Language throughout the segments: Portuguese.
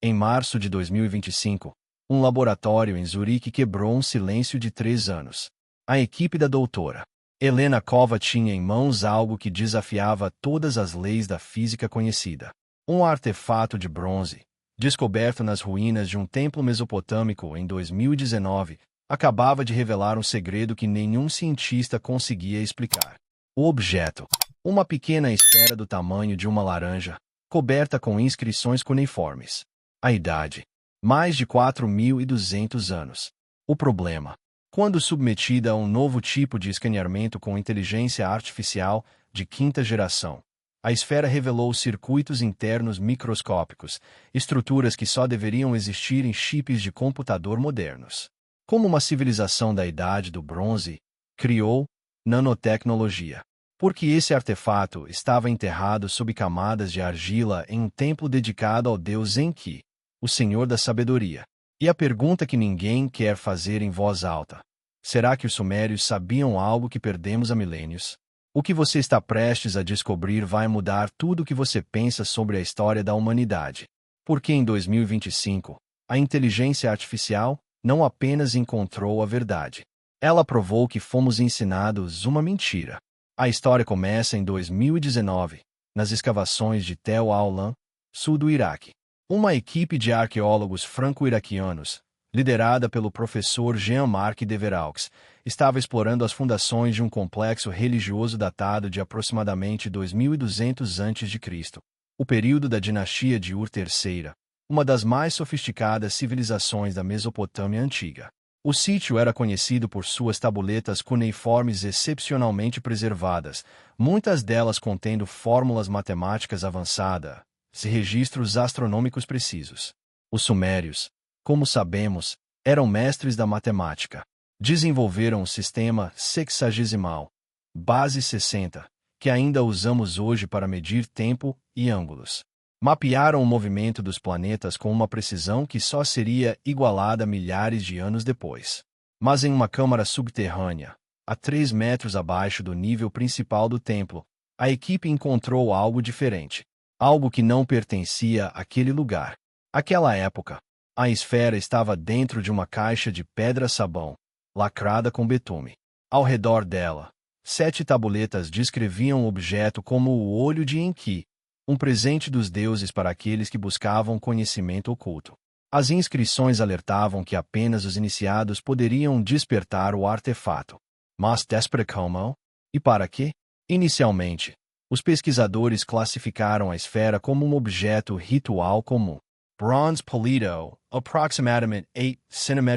Em março de 2025, um laboratório em Zurique quebrou um silêncio de 3 anos. A equipe da doutora Helena Kova tinha em mãos algo que desafiava todas as leis da física conhecida. Um artefato de bronze, descoberto nas ruínas de um templo mesopotâmico em 2019, acabava de revelar um segredo que nenhum cientista conseguia explicar. O objeto, uma pequena esfera do tamanho de uma laranja, coberta com inscrições cuneiformes. A idade, mais de 4.200 anos. O problema, quando submetida a um novo tipo de escaneamento com inteligência artificial de quinta geração, a esfera revelou circuitos internos microscópicos, estruturas que só deveriam existir em chips de computador modernos. Como uma civilização da Idade do Bronze criou nanotecnologia. Porque esse artefato estava enterrado sob camadas de argila em um templo dedicado ao deus Enki, o Senhor da Sabedoria. E a pergunta que ninguém quer fazer em voz alta: será que os sumérios sabiam algo que perdemos há milênios? O que você está prestes a descobrir vai mudar tudo o que você pensa sobre a história da humanidade. Porque em 2025, a inteligência artificial não apenas encontrou a verdade. Ela provou que fomos ensinados uma mentira. A história começa em 2019, nas escavações de Tel Al-Alam, sul do Iraque. Uma equipe de arqueólogos franco-iraquianos, liderada pelo professor Jean-Marc Deveraux, estava explorando as fundações de um complexo religioso datado de aproximadamente 2200 a.C., o período da dinastia de Ur III, uma das mais sofisticadas civilizações da Mesopotâmia antiga. O sítio era conhecido por suas tabuletas cuneiformes excepcionalmente preservadas, muitas delas contendo fórmulas matemáticas avançadas e registros astronômicos precisos. Os sumérios, como sabemos, eram mestres da matemática. Desenvolveram o sistema sexagesimal, base 60, que ainda usamos hoje para medir tempo e ângulos. Mapearam o movimento dos planetas com uma precisão que só seria igualada milhares de anos depois. Mas em uma câmara subterrânea, a 3 metros abaixo do nível principal do templo, a equipe encontrou algo diferente. Algo que não pertencia àquele lugar. Aquela época, a esfera estava dentro de uma caixa de pedra-sabão, lacrada com betume. Ao redor dela, 7 tabuletas descreviam o objeto como o olho de Enki, um presente dos deuses para aqueles que buscavam conhecimento oculto. As inscrições alertavam que apenas os iniciados poderiam despertar o artefato. Mas despertar como? E para quê? Inicialmente, os pesquisadores classificaram a esfera como um objeto ritual comum. Bronze polido, aproximadamente 8 cm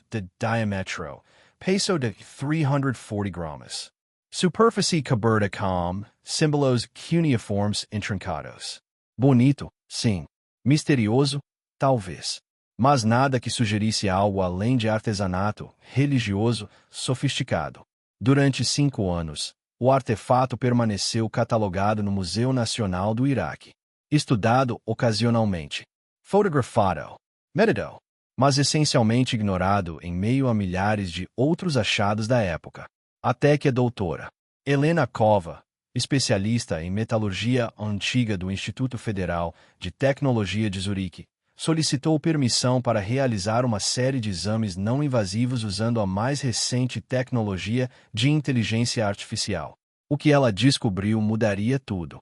de diâmetro, peso de 340 gramas. Superfície coberta com símbolos cuneiformes intrincados. Bonito, sim. Misterioso, talvez. Mas nada que sugerisse algo além de artesanato, religioso, sofisticado. Durante 5 anos, o artefato permaneceu catalogado no Museu Nacional do Iraque. Estudado ocasionalmente. Fotografado. Meditado. Mas essencialmente ignorado em meio a milhares de outros achados da época. Até que a doutora Helena Kova, especialista em metalurgia antiga do Instituto Federal de Tecnologia de Zurique, solicitou permissão para realizar uma série de exames não invasivos usando a mais recente tecnologia de inteligência artificial. O que ela descobriu mudaria tudo.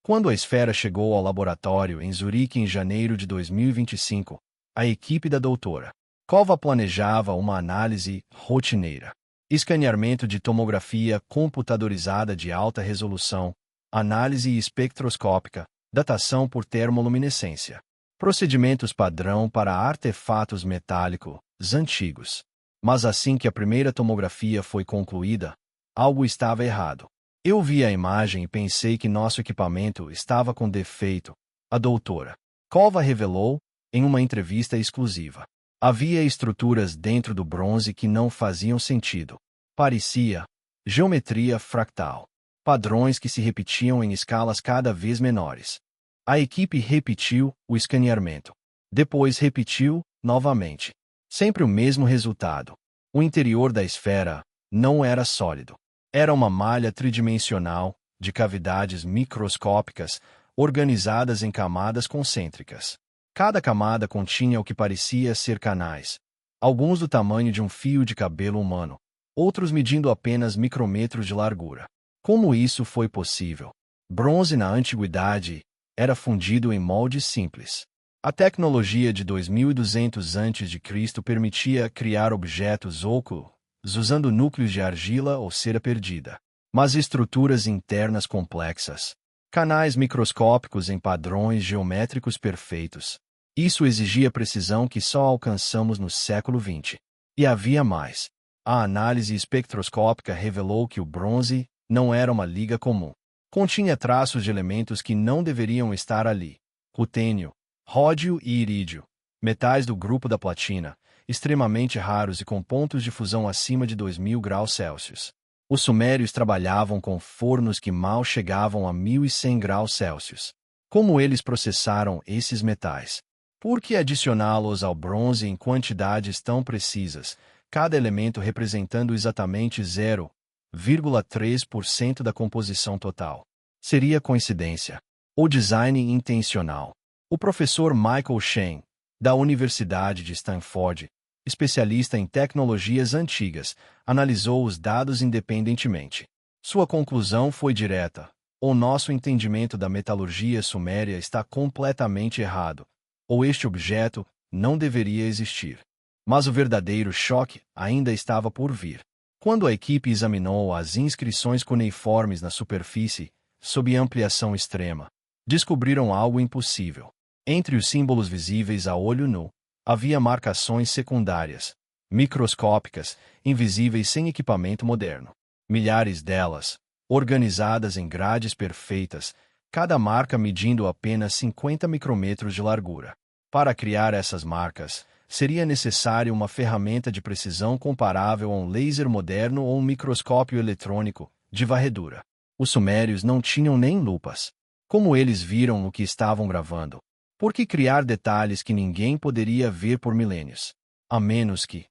Quando a esfera chegou ao laboratório em Zurique em janeiro de 2025, a equipe da doutora Kova planejava uma análise rotineira. Escaneamento de tomografia computadorizada de alta resolução, análise espectroscópica, datação por termoluminescência. Procedimentos padrão para artefatos metálicos antigos. Mas assim que a primeira tomografia foi concluída, algo estava errado. Eu vi a imagem e pensei que nosso equipamento estava com defeito, a doutora Kova revelou em uma entrevista exclusiva. Havia estruturas dentro do bronze que não faziam sentido. Parecia geometria fractal. Padrões que se repetiam em escalas cada vez menores. A equipe repetiu o escaneamento. Depois repetiu, novamente. Sempre o mesmo resultado. O interior da esfera não era sólido. Era uma malha tridimensional, de cavidades microscópicas, organizadas em camadas concêntricas. Cada camada continha o que parecia ser canais, alguns do tamanho de um fio de cabelo humano, outros medindo apenas micrômetros de largura. Como isso foi possível? Bronze na antiguidade era fundido em moldes simples. A tecnologia de 2200 a.C. permitia criar objetos ocos usando núcleos de argila ou cera perdida. Mas estruturas internas complexas, canais microscópicos em padrões geométricos perfeitos. Isso exigia precisão que só alcançamos no século XX. E havia mais. A análise espectroscópica revelou que o bronze não era uma liga comum. Continha traços de elementos que não deveriam estar ali. Rutênio, ródio e irídio, metais do grupo da platina, extremamente raros e com pontos de fusão acima de 2000 graus Celsius. Os sumérios trabalhavam com fornos que mal chegavam a 1100 graus Celsius. Como eles processaram esses metais? Por que adicioná-los ao bronze em quantidades tão precisas, cada elemento representando exatamente 0,3% da composição total? Seria coincidência ou design intencional? O professor Michael Shen, da Universidade de Stanford, especialista em tecnologias antigas, analisou os dados independentemente. Sua conclusão foi direta: o nosso entendimento da metalurgia suméria está completamente errado, ou este objeto não deveria existir. Mas o verdadeiro choque ainda estava por vir. Quando a equipe examinou as inscrições cuneiformes na superfície, sob ampliação extrema, descobriram algo impossível. Entre os símbolos visíveis a olho nu, havia marcações secundárias, microscópicas, invisíveis sem equipamento moderno. Milhares delas, organizadas em grades perfeitas, cada marca medindo apenas 50 micrômetros de largura. Para criar essas marcas, seria necessário uma ferramenta de precisão comparável a um laser moderno ou um microscópio eletrônico de varredura. Os sumérios não tinham nem lupas. Como eles viram o que estavam gravando? Por que criar detalhes que ninguém poderia ver por milênios? A menos que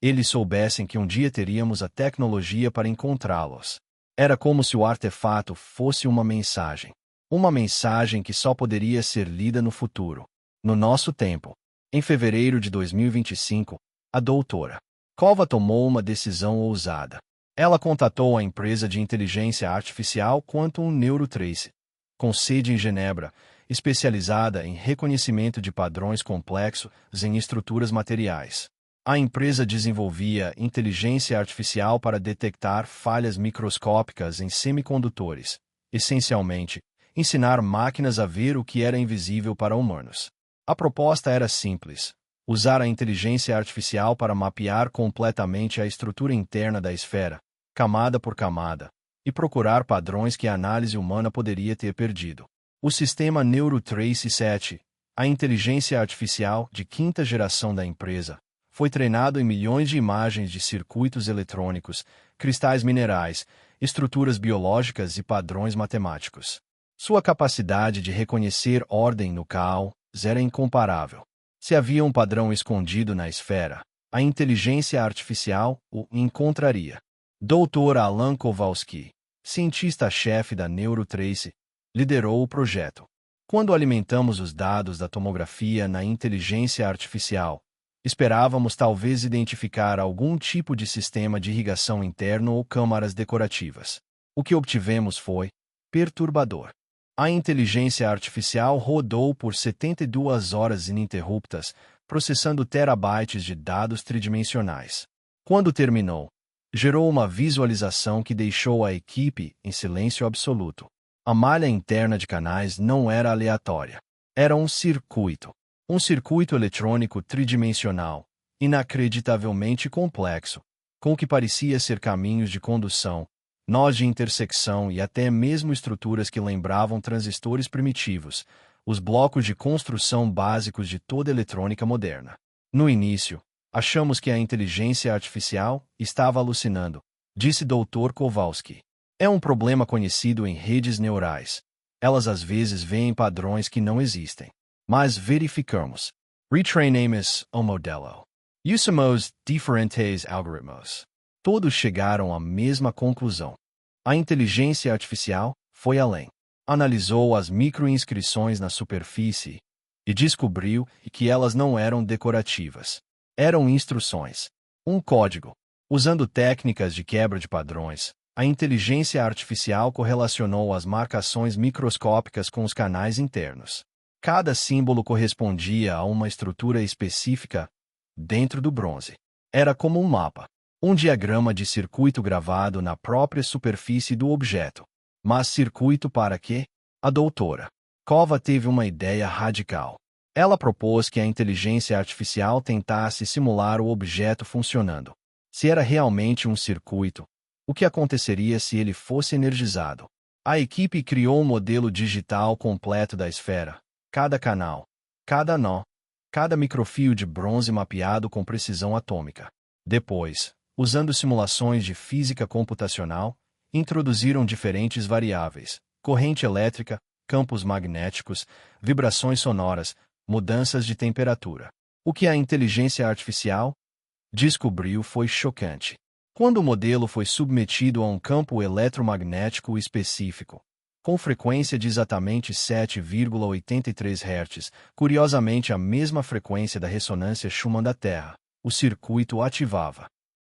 eles soubessem que um dia teríamos a tecnologia para encontrá-los. Era como se o artefato fosse uma mensagem. Uma mensagem que só poderia ser lida no futuro. No nosso tempo. Em fevereiro de 2025, a doutora Kova tomou uma decisão ousada. Ela contatou a empresa de inteligência artificial Quantum NeuroTrace, com sede em Genebra, especializada em reconhecimento de padrões complexos em estruturas materiais. A empresa desenvolvia inteligência artificial para detectar falhas microscópicas em semicondutores, essencialmente, ensinar máquinas a ver o que era invisível para humanos. A proposta era simples: usar a inteligência artificial para mapear completamente a estrutura interna da esfera, camada por camada, e procurar padrões que a análise humana poderia ter perdido. O sistema NeuroTrace 7, a inteligência artificial de quinta geração da empresa, foi treinado em milhões de imagens de circuitos eletrônicos, cristais minerais, estruturas biológicas e padrões matemáticos. Sua capacidade de reconhecer ordem no caos era incomparável. Se havia um padrão escondido na esfera, a inteligência artificial o encontraria. Dr. Alan Kowalski, cientista-chefe da NeuroTrace, liderou o projeto. Quando alimentamos os dados da tomografia na inteligência artificial, esperávamos talvez identificar algum tipo de sistema de irrigação interno ou câmaras decorativas. O que obtivemos foi perturbador. A inteligência artificial rodou por 72 horas ininterruptas, processando terabytes de dados tridimensionais. Quando terminou, gerou uma visualização que deixou a equipe em silêncio absoluto. A malha interna de canais não era aleatória. Era um circuito. Um circuito eletrônico tridimensional, inacreditavelmente complexo, com o que parecia ser caminhos de condução, nós de intersecção e até mesmo estruturas que lembravam transistores primitivos, os blocos de construção básicos de toda eletrônica moderna. No início, achamos que a inteligência artificial estava alucinando, disse Dr. Kowalski. É um problema conhecido em redes neurais. Elas às vezes veem padrões que não existem. Mas verificamos. Retrainamos o modelo. Usamos diferentes algoritmos. Todos chegaram à mesma conclusão. A inteligência artificial foi além. Analisou as microinscrições na superfície e descobriu que elas não eram decorativas. Eram instruções. Um código. Usando técnicas de quebra de padrões, a inteligência artificial correlacionou as marcações microscópicas com os canais internos. Cada símbolo correspondia a uma estrutura específica dentro do bronze. Era como um mapa, um diagrama de circuito gravado na própria superfície do objeto. Mas circuito para quê? A doutora Cova teve uma ideia radical. Ela propôs que a inteligência artificial tentasse simular o objeto funcionando. Se era realmente um circuito, o que aconteceria se ele fosse energizado? A equipe criou um modelo digital completo da esfera. Cada canal, cada nó, cada microfio de bronze mapeado com precisão atômica. Depois, usando simulações de física computacional, introduziram diferentes variáveis: corrente elétrica, campos magnéticos, vibrações sonoras, mudanças de temperatura. O que a inteligência artificial descobriu foi chocante. Quando o modelo foi submetido a um campo eletromagnético específico, com frequência de exatamente 7,83 Hz, curiosamente a mesma frequência da ressonância Schumann da Terra, o circuito ativava.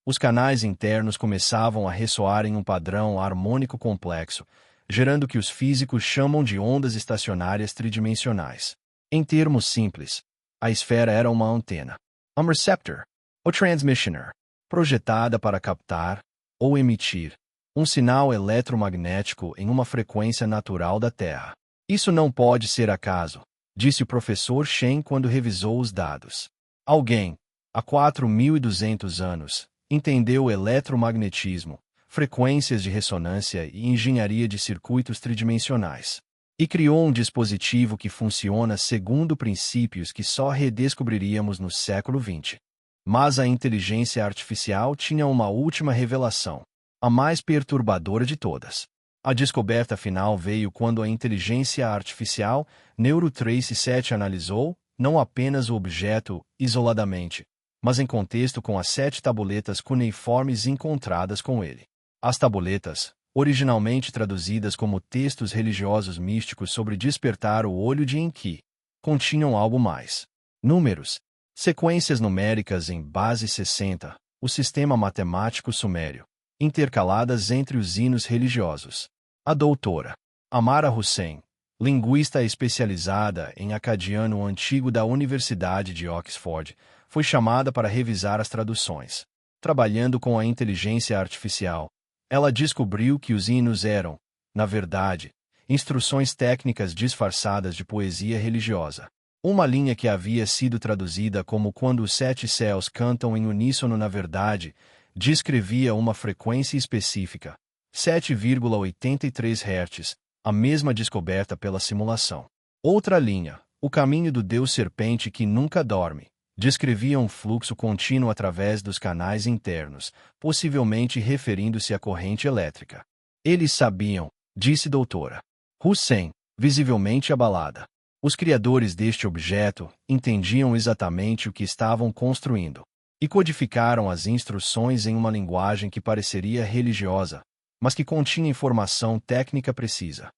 Os canais internos começavam a ressoar em um padrão harmônico complexo, gerando o que os físicos chamam de ondas estacionárias tridimensionais. Em termos simples, a esfera era uma antena, um receptor, ou transmissioner, projetada para captar, ou emitir, um sinal eletromagnético em uma frequência natural da Terra. Isso não pode ser acaso, disse o professor Shen quando revisou os dados. Alguém, há 4.200 anos, entendeu o eletromagnetismo, frequências de ressonância e engenharia de circuitos tridimensionais, e criou um dispositivo que funciona segundo princípios que só redescobriríamos no século XX. Mas a inteligência artificial tinha uma última revelação, a mais perturbadora de todas. A descoberta final veio quando a inteligência artificial NeuroTrace 7 analisou não apenas o objeto isoladamente, mas em contexto com as 7 tabuletas cuneiformes encontradas com ele. As tabuletas, originalmente traduzidas como textos religiosos místicos sobre despertar o olho de Enki, continham algo mais. Números, sequências numéricas em base 60, o sistema matemático sumério, intercaladas entre os hinos religiosos. A doutora Amara Hussain, linguista especializada em acadiano antigo da Universidade de Oxford, foi chamada para revisar as traduções. Trabalhando com a inteligência artificial, ela descobriu que os hinos eram, na verdade, instruções técnicas disfarçadas de poesia religiosa. Uma linha que havia sido traduzida como quando os 7 céus cantam em uníssono na verdade, descrevia uma frequência específica, 7,83 Hz, a mesma descoberta pela simulação. Outra linha, o caminho do Deus Serpente que nunca dorme, descrevia um fluxo contínuo através dos canais internos, possivelmente referindo-se à corrente elétrica. Eles sabiam, disse doutora Hussain, visivelmente abalada. Os criadores deste objeto entendiam exatamente o que estavam construindo e codificaram as instruções em uma linguagem que pareceria religiosa, mas que continha informação técnica precisa.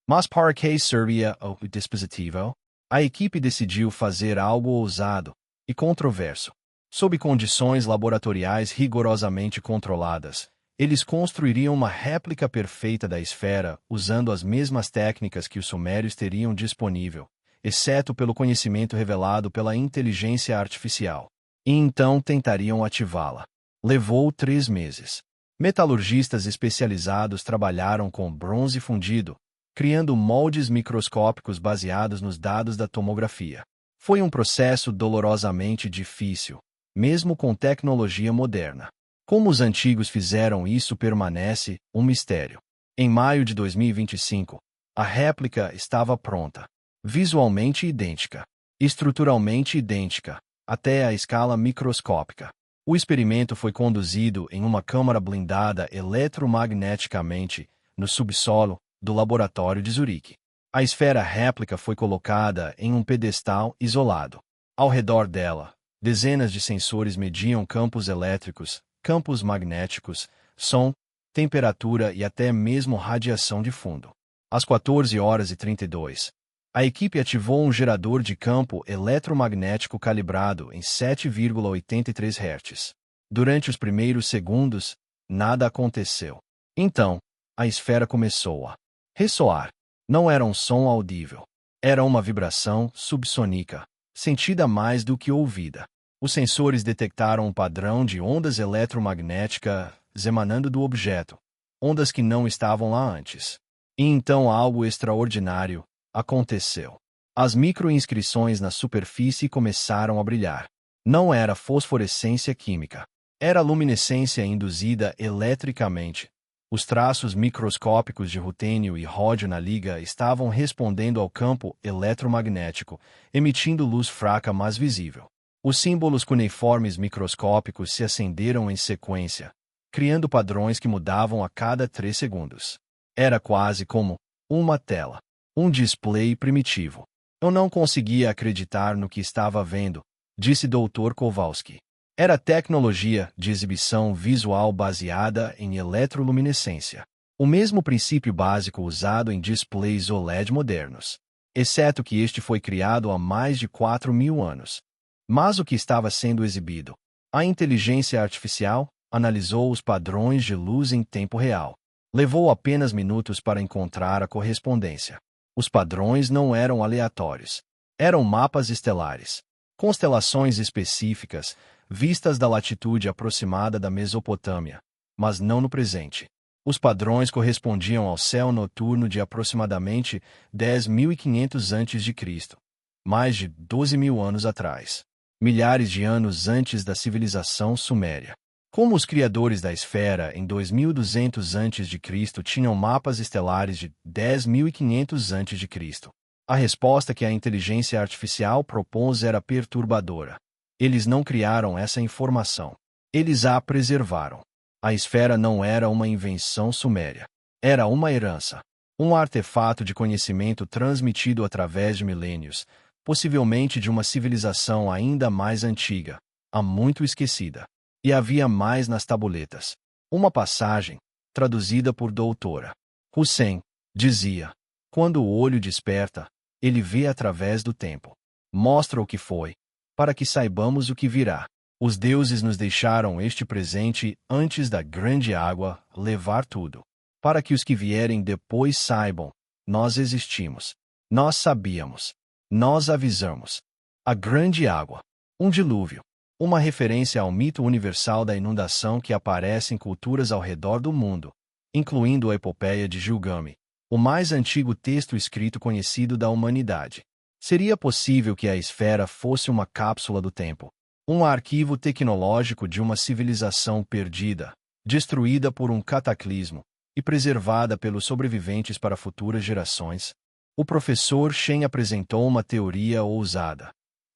Mas para que servia o dispositivo? A equipe decidiu fazer algo ousado e controverso. Sob condições laboratoriais rigorosamente controladas, eles construiriam uma réplica perfeita da esfera usando as mesmas técnicas que os sumérios teriam disponível, exceto pelo conhecimento revelado pela inteligência artificial. E então tentariam ativá-la. Levou 3 meses. Metalurgistas especializados trabalharam com bronze fundido, criando moldes microscópicos baseados nos dados da tomografia. Foi um processo dolorosamente difícil, mesmo com tecnologia moderna. Como os antigos fizeram isso permanece um mistério. Em maio de 2025, a réplica estava pronta. Visualmente idêntica, estruturalmente idêntica, até a escala microscópica. O experimento foi conduzido em uma câmara blindada eletromagneticamente, no subsolo do laboratório de Zurique. A esfera réplica foi colocada em um pedestal isolado. Ao redor dela, dezenas de sensores mediam campos elétricos, campos magnéticos, som, temperatura e até mesmo radiação de fundo. Às 14h32, A equipe ativou um gerador de campo eletromagnético calibrado em 7,83 Hz. Durante os primeiros segundos, nada aconteceu. Então, a esfera começou a ressoar. Não era um som audível. Era uma vibração subsônica, sentida mais do que ouvida. Os sensores detectaram um padrão de ondas eletromagnéticas emanando do objeto, ondas que não estavam lá antes. E então algo extraordinário aconteceu. As microinscrições na superfície começaram a brilhar. Não era fosforescência química. Era luminescência induzida eletricamente. Os traços microscópicos de rutênio e ródio na liga estavam respondendo ao campo eletromagnético, emitindo luz fraca mas visível. Os símbolos cuneiformes microscópicos se acenderam em sequência, criando padrões que mudavam a cada 3 segundos. Era quase como uma tela. Um display primitivo. Eu não conseguia acreditar no que estava vendo, disse Dr. Kowalski. Era tecnologia de exibição visual baseada em eletroluminescência. O mesmo princípio básico usado em displays OLED modernos. Exceto que este foi criado há mais de 4.000 anos. Mas o que estava sendo exibido? A inteligência artificial analisou os padrões de luz em tempo real. Levou apenas minutos para encontrar a correspondência. Os padrões não eram aleatórios. Eram mapas estelares. Constelações específicas, vistas da latitude aproximada da Mesopotâmia, mas não no presente. Os padrões correspondiam ao céu noturno de aproximadamente 10.500 a.C., mais de 12.000 anos atrás. Milhares de anos antes da civilização suméria. Como os criadores da esfera em 2200 a.C. tinham mapas estelares de 10.500 a.C.? A resposta que a inteligência artificial propôs era perturbadora. Eles não criaram essa informação. Eles a preservaram. A esfera não era uma invenção suméria. Era uma herança. Um artefato de conhecimento transmitido através de milênios, possivelmente de uma civilização ainda mais antiga, há muito esquecida. E havia mais nas tabuletas. Uma passagem, traduzida por Doutora Hussein, dizia: quando o olho desperta, ele vê através do tempo. Mostra o que foi, para que saibamos o que virá. Os deuses nos deixaram este presente antes da grande água levar tudo. Para que os que vierem depois saibam, nós existimos. Nós sabíamos. Nós avisamos. A grande água. Um dilúvio. Uma referência ao mito universal da inundação que aparece em culturas ao redor do mundo, incluindo a epopeia de Gilgamesh, o mais antigo texto escrito conhecido da humanidade. Seria possível que a esfera fosse uma cápsula do tempo, um arquivo tecnológico de uma civilização perdida, destruída por um cataclismo e preservada pelos sobreviventes para futuras gerações? O professor Shen apresentou uma teoria ousada.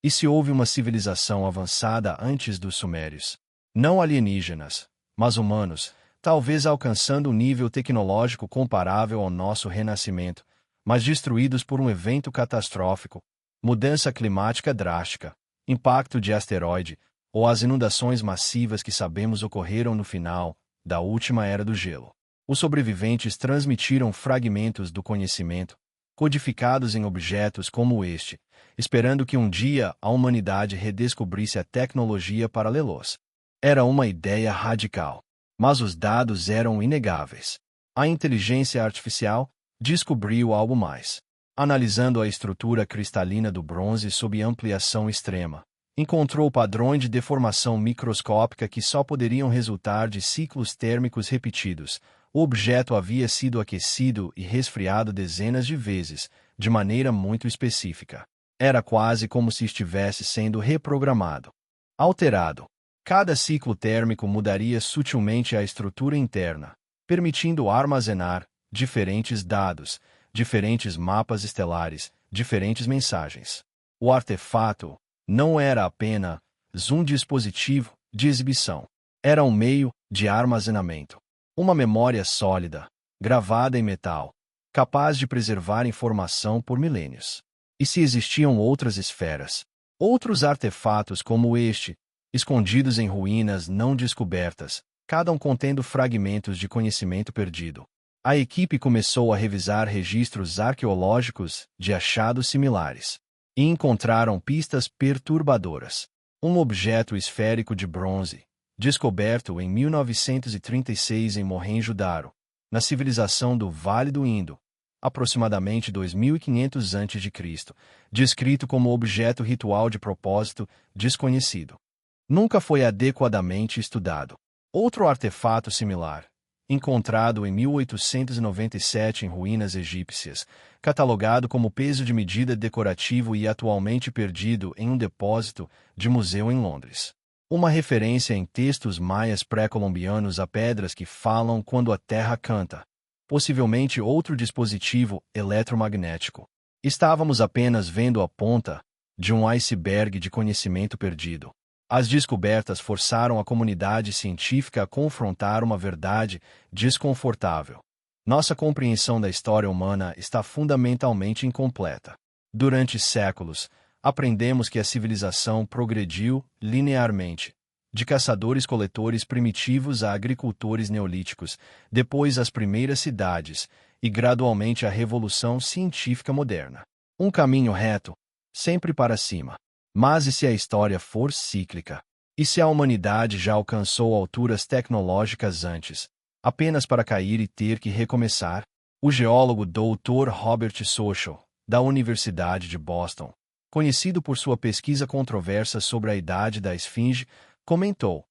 E se houve uma civilização avançada antes dos sumérios? Não alienígenas, mas humanos, talvez alcançando um nível tecnológico comparável ao nosso renascimento, mas destruídos por um evento catastrófico, mudança climática drástica, impacto de asteroide, ou as inundações massivas que sabemos ocorreram no final da última era do gelo. Os sobreviventes transmitiram fragmentos do conhecimento, codificados em objetos como este, esperando que um dia a humanidade redescobrisse a tecnologia para lê-los. Era uma ideia radical. Mas os dados eram inegáveis. A inteligência artificial descobriu algo mais. Analisando a estrutura cristalina do bronze sob ampliação extrema, encontrou padrões de deformação microscópica que só poderiam resultar de ciclos térmicos repetidos. O objeto havia sido aquecido e resfriado dezenas de vezes, de maneira muito específica. Era quase como se estivesse sendo reprogramado. Alterado. Cada ciclo térmico mudaria sutilmente a estrutura interna, permitindo armazenar diferentes dados, diferentes mapas estelares, diferentes mensagens. O artefato não era apenas um dispositivo de exibição. Era um meio de armazenamento. Uma memória sólida, gravada em metal, capaz de preservar informação por milênios. E se existiam outras esferas, outros artefatos como este, escondidos em ruínas não descobertas, cada um contendo fragmentos de conhecimento perdido? A equipe começou a revisar registros arqueológicos de achados similares e encontraram pistas perturbadoras. Um objeto esférico de bronze, descoberto em 1936 em Mohenjo-Daro, na civilização do Vale do Indo, aproximadamente 2500 a.C., descrito como objeto ritual de propósito desconhecido. Nunca foi adequadamente estudado. Outro artefato similar, encontrado em 1897 em ruínas egípcias, catalogado como peso de medida decorativo e atualmente perdido em um depósito de museu em Londres. Uma referência em textos maias pré-colombianos a pedras que falam quando a terra canta. Possivelmente outro dispositivo eletromagnético. Estávamos apenas vendo a ponta de um iceberg de conhecimento perdido. As descobertas forçaram a comunidade científica a confrontar uma verdade desconfortável. Nossa compreensão da história humana está fundamentalmente incompleta. Durante séculos, aprendemos que a civilização progrediu linearmente, de caçadores-coletores primitivos a agricultores neolíticos, depois as primeiras cidades, e gradualmente a revolução científica moderna. Um caminho reto, sempre para cima. Mas e se a história for cíclica? E se a humanidade já alcançou alturas tecnológicas antes, apenas para cair e ter que recomeçar? O geólogo Dr. Robert Sochel, da Universidade de Boston, conhecido por sua pesquisa controversa sobre a idade da esfinge, comentou: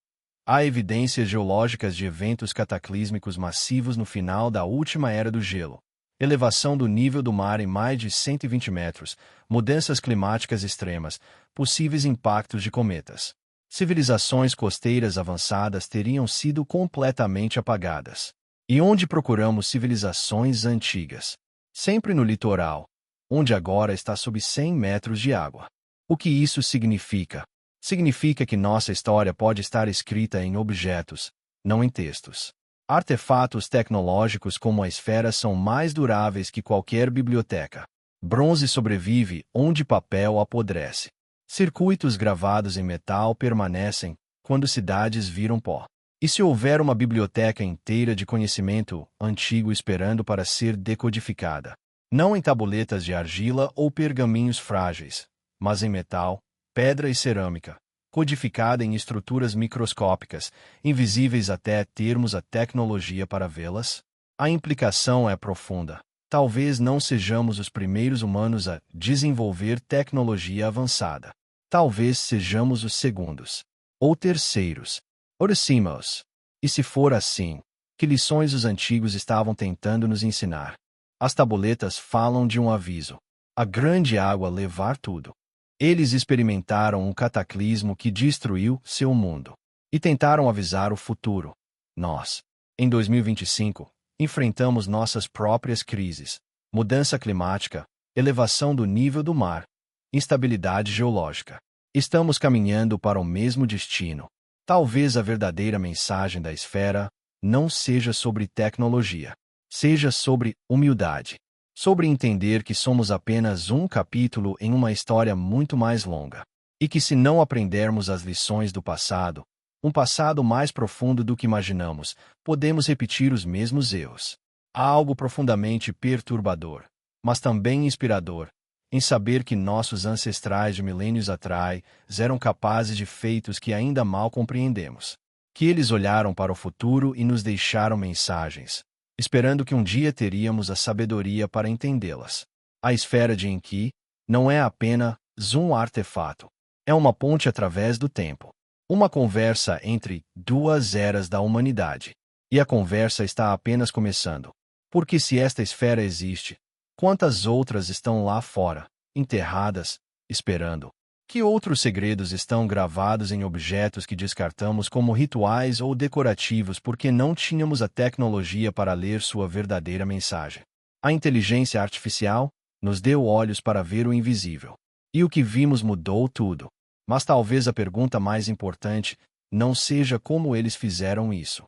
há evidências geológicas de eventos cataclísmicos massivos no final da última era do gelo. Elevação do nível do mar em mais de 120 metros, mudanças climáticas extremas, possíveis impactos de cometas. Civilizações costeiras avançadas teriam sido completamente apagadas. E onde procuramos civilizações antigas? Sempre no litoral, onde agora está sob 100 metros de água. O que isso significa? Significa que nossa história pode estar escrita em objetos, não em textos. Artefatos tecnológicos como a esfera são mais duráveis que qualquer biblioteca. Bronze sobrevive onde papel apodrece. Circuitos gravados em metal permanecem quando cidades viram pó. E se houver uma biblioteca inteira de conhecimento antigo esperando para ser decodificada? Não em tabuletas de argila ou pergaminhos frágeis, mas em metal, pedra e cerâmica, codificada em estruturas microscópicas, invisíveis até termos a tecnologia para vê-las? A implicação é profunda. Talvez não sejamos os primeiros humanos a desenvolver tecnologia avançada. Talvez sejamos os segundos. Ou terceiros. Oricimos. E se for assim, que lições os antigos estavam tentando nos ensinar? As tabuletas falam de um aviso. A grande água levar tudo. Eles experimentaram um cataclismo que destruiu seu mundo. E tentaram avisar o futuro. Nós, em 2025, enfrentamos nossas próprias crises. Mudança climática, elevação do nível do mar, instabilidade geológica. Estamos caminhando para o mesmo destino. Talvez a verdadeira mensagem da esfera não seja sobre tecnologia. Seja sobre humildade. Sobre entender que somos apenas um capítulo em uma história muito mais longa. E que se não aprendermos as lições do passado, um passado mais profundo do que imaginamos, podemos repetir os mesmos erros. Há algo profundamente perturbador, mas também inspirador, em saber que nossos ancestrais de milênios atrás eram capazes de feitos que ainda mal compreendemos. Que eles olharam para o futuro e nos deixaram mensagens, esperando que um dia teríamos a sabedoria para entendê-las. A esfera de Enki não é apenas um artefato. É uma ponte através do tempo. Uma conversa entre duas eras da humanidade. E a conversa está apenas começando. Porque se esta esfera existe, quantas outras estão lá fora, enterradas, esperando? Que outros segredos estão gravados em objetos que descartamos como rituais ou decorativos porque não tínhamos a tecnologia para ler sua verdadeira mensagem? A inteligência artificial nos deu olhos para ver o invisível. E o que vimos mudou tudo. Mas talvez a pergunta mais importante não seja como eles fizeram isso.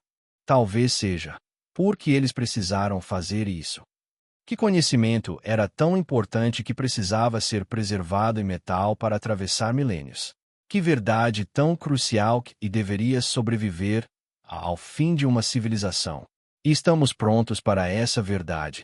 Talvez seja, por que eles precisaram fazer isso? Que conhecimento era tão importante que precisava ser preservado em metal para atravessar milênios? Que verdade tão crucial que deveria sobreviver ao fim de uma civilização? E estamos prontos para essa verdade.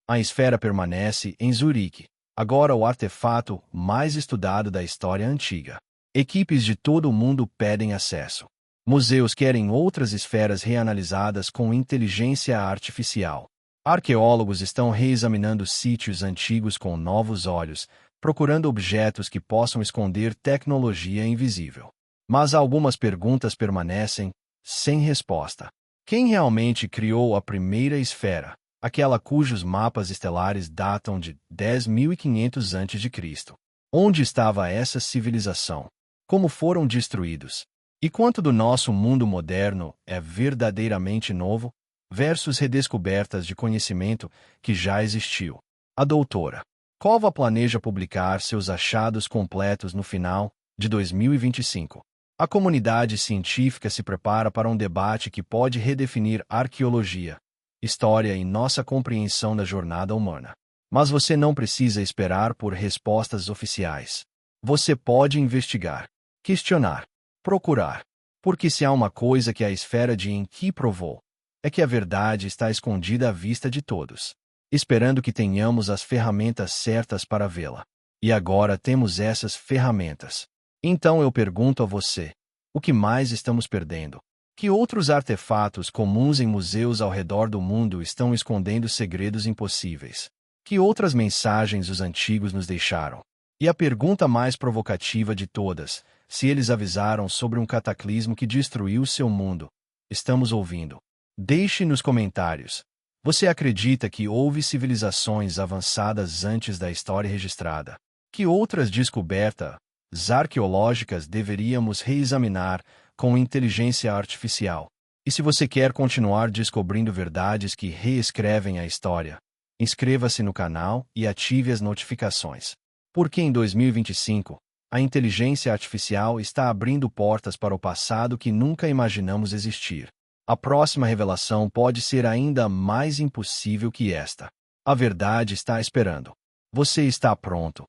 A esfera permanece em Zurique, agora o artefato mais estudado da história antiga. Equipes de todo o mundo pedem acesso. Museus querem outras esferas reanalisadas com inteligência artificial. Arqueólogos estão reexaminando sítios antigos com novos olhos, procurando objetos que possam esconder tecnologia invisível. Mas algumas perguntas permanecem sem resposta. Quem realmente criou a primeira esfera? Aquela cujos mapas estelares datam de 10.500 a.C. Onde estava essa civilização? Como foram destruídos? E quanto do nosso mundo moderno é verdadeiramente novo, versus redescobertas de conhecimento que já existiu? A doutora Cova planeja publicar seus achados completos no final de 2025. A comunidade científica se prepara para um debate que pode redefinir arqueologia, história e nossa compreensão da jornada humana. Mas você não precisa esperar por respostas oficiais. Você pode investigar, questionar, procurar. Porque se há uma coisa que a esfera de Enki provou, é que a verdade está escondida à vista de todos, esperando que tenhamos as ferramentas certas para vê-la. E agora temos essas ferramentas. Então eu pergunto a você, o que mais estamos perdendo? Que outros artefatos comuns em museus ao redor do mundo estão escondendo segredos impossíveis? Que outras mensagens os antigos nos deixaram? E a pergunta mais provocativa de todas, se eles avisaram sobre um cataclismo que destruiu seu mundo, estamos ouvindo? Deixe nos comentários. Você acredita que houve civilizações avançadas antes da história registrada? Que outras descobertas arqueológicas deveríamos reexaminar com inteligência artificial? E se você quer continuar descobrindo verdades que reescrevem a história, inscreva-se no canal e ative as notificações. Porque em 2025, a inteligência artificial está abrindo portas para o passado que nunca imaginamos existir. A próxima revelação pode ser ainda mais impossível que esta. A verdade está esperando. Você está pronto.